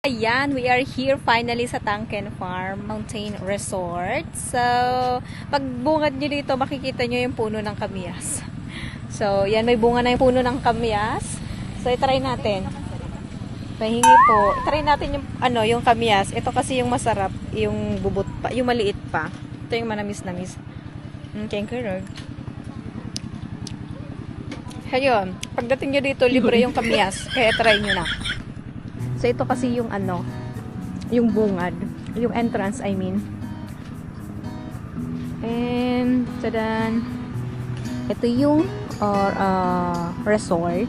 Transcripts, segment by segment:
Ayan, we are here finally sa Tangken Farm Mountain Resort. So, pag bungad nyo dito, makikita nyo yung puno ng kamyas. So, yan, may bunga na yung puno ng kamyas. So, itry natin. Pahingi po. Itry natin yung, yung kamyas. Ito kasi yung masarap, yung bubot pa, yung maliit pa. Ito yung manamis-namis. Thank you, Lord. Ayun, pagdating nyo dito, libre yung kamyas. Kaya try nyo na. So, ito kasi yung yung bungad. Yung entrance, I mean. And, tadan. Ito yung resort.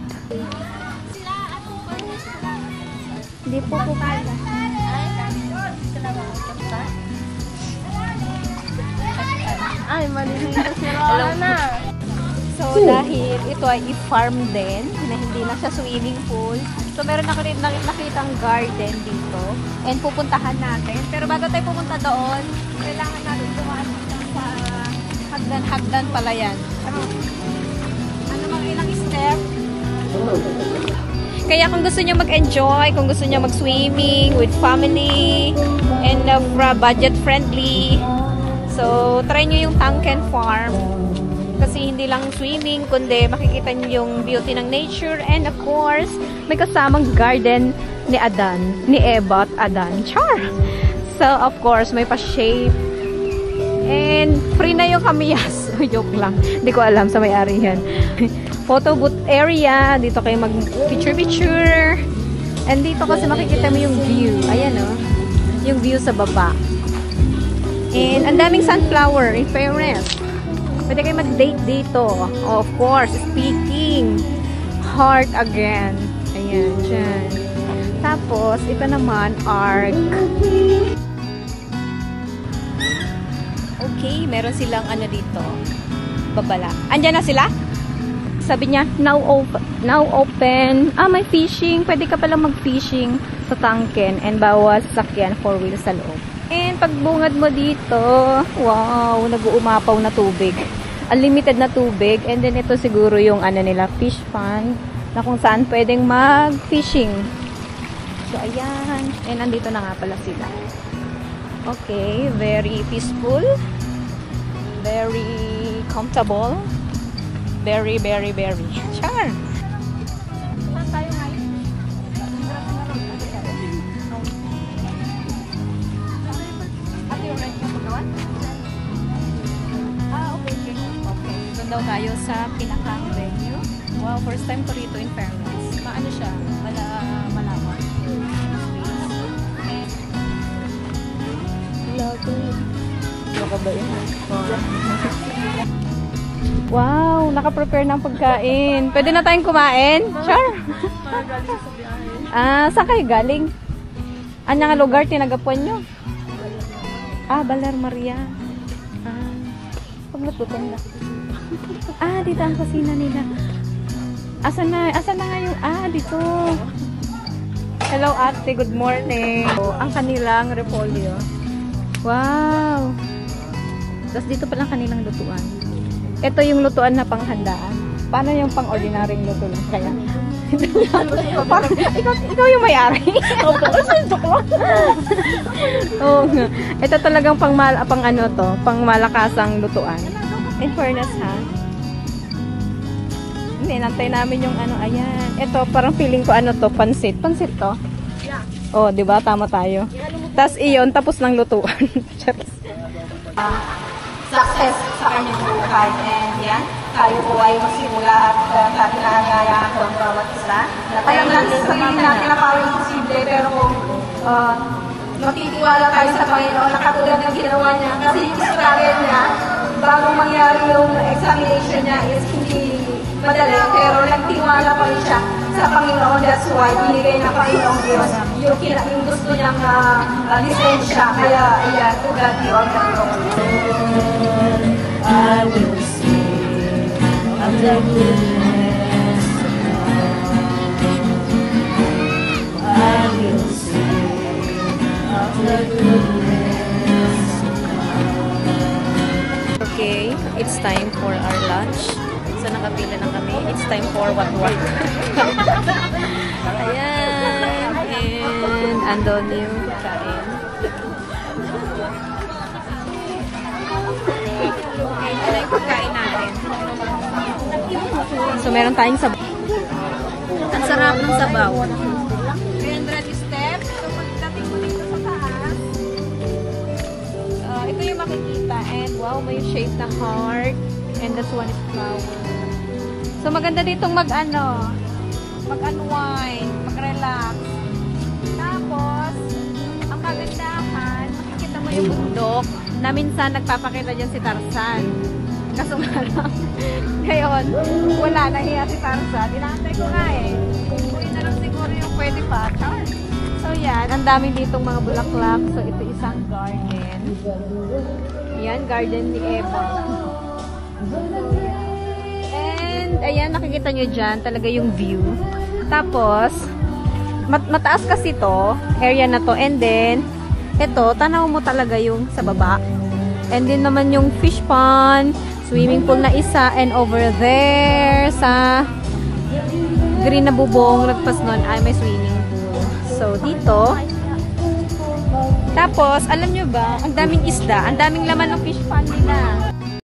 Hindi po po pala. Ay, maliligo si Rona. So, dahil ito ay i-farm din, na hindi na siya swimming pool. So, meron ako rin nakitang garden dito. And pupuntahan natin. Pero bago tayo pupunta doon, kailangan natin dumaan sa hagdan pala yan. Ano mga ilang step? Kaya kung gusto niyo mag-enjoy, kung gusto niyo mag-swimming with family, and budget friendly, so, try nyo yung Tangken Farm. Kasi hindi lang swimming, kundi makikita nyo yung beauty ng nature. And of course, may kasamang garden ni Adan, ni Eva at Adan. Char! So, of course, may pa-shape. And free na yung kamiyas. Joke lang. Hindi ko alam sa may-ari yan. Photo booth area. Dito kayo mag-picture-picture. And dito kasi makikita mo yung view. Ayan o. Yung view sa baba. And ang daming sunflower, in fairness. Pwede kayo mag-date dito. Of course, speaking. Heart again. Ayan, dyan. Tapos, ito naman, arc. Okay, meron silang dito. Babala. Andyan na sila? Sabi niya, now open. Ah, may fishing. Pwede ka palang mag-fishing sa Tangken. And bawal sakyan 4 wheels sa loob. And pagbungad mo dito, wow, nag-uumapaw na tubig. Unlimited na tubig. And then ito siguro yung nila, fish pond, na kung saan pwedeng mag-fishing. So, ayan. And andito na nga pala sila. Okay, very peaceful. Very comfortable. Very, very, very. Char! Saan tayo ngayon? Doon daw tayo sa pinakang venue. Wow, first time ko rito in fairness. Paano siya? Malaman. Wow, naka-prepare ng pagkain. Pwede na tayong kumain? Sure. Saan kayo galing? Ano nga lugar tinagapuan nyo? Baler Maria. Pag natutong na. Dito ang kusina nila. Asan na nga yung, dito. Hello ate, good morning. Ang kanilang repolyo. Wow. Tapos dito palang kanilang lutuan. Ito yung lutuan na panghandaan. Paano yung pang-ordinaryong luto lang? Kaya, ikaw yung may-ari. Oo nga. Ito talagang pang malakasang lutuan. In fairness, ha? Hindi, nantay namin yung ayan. Ito, parang feeling ko pansit. Pansit to? Yeah. Oh, di ba? Tama tayo. Tapos iyon, tapos ng lutuan. Success sa kanyang buhay. And yan, tayo po ay magsimula at pinahangayaan ko ang bawat isa. Alam natin, sabihin natin na parang posible, pero kung magtitiwala tayo sa Panginoon na katulad ng ginawa niya, kasi yung struggle niya, bago mangyari yung examination niya is hindi madali, pero nagtiwala pa rin siya sa Panginoon. That's why binigay na Panginoong Diyos yung gusto niyang lisensya. Kaya, ayan, to God be all the glory. I will sing of the goodness of God. I will sing of the goodness of God. Okay, it's time for our lunch. So, nakapila na kami. It's time for what? Ayan. And andon yung pagkain. Ano yung pagkain natin? So, meron tayong sabaw. Ang sarap ng sabaw. 300 steps. So, pagdating mo dito sa taas, ito yung makikita. And wow, may shape na heart. And this one is flower. So, maganda ditong mag-unwind, mag-relax. Tapos, ang kagandahan, makikita mo yung bundok na minsan nagpapakita dyan si Tarzan. Kaso nga lang, ngayon, wala, nahiya si Tarzan. Inaantay ko nga eh. Uwi na lang siguro yung pwede pa. Char. So yan, ang dami ditong mga bulaklak. So ito isang garden. Yan, garden ni Eva. And, ayan, nakikita nyo dyan, talaga yung view. Tapos, mataas kasi to, area na to. And then, ito, tanaw mo talaga yung sa baba. And then naman yung fish pond, swimming pool na isa, and over there sa green na bubong, lagpas nun ay may swimming pool. So, dito. Tapos, alam nyo ba, ang daming isda, ang daming laman ng fish pond nila.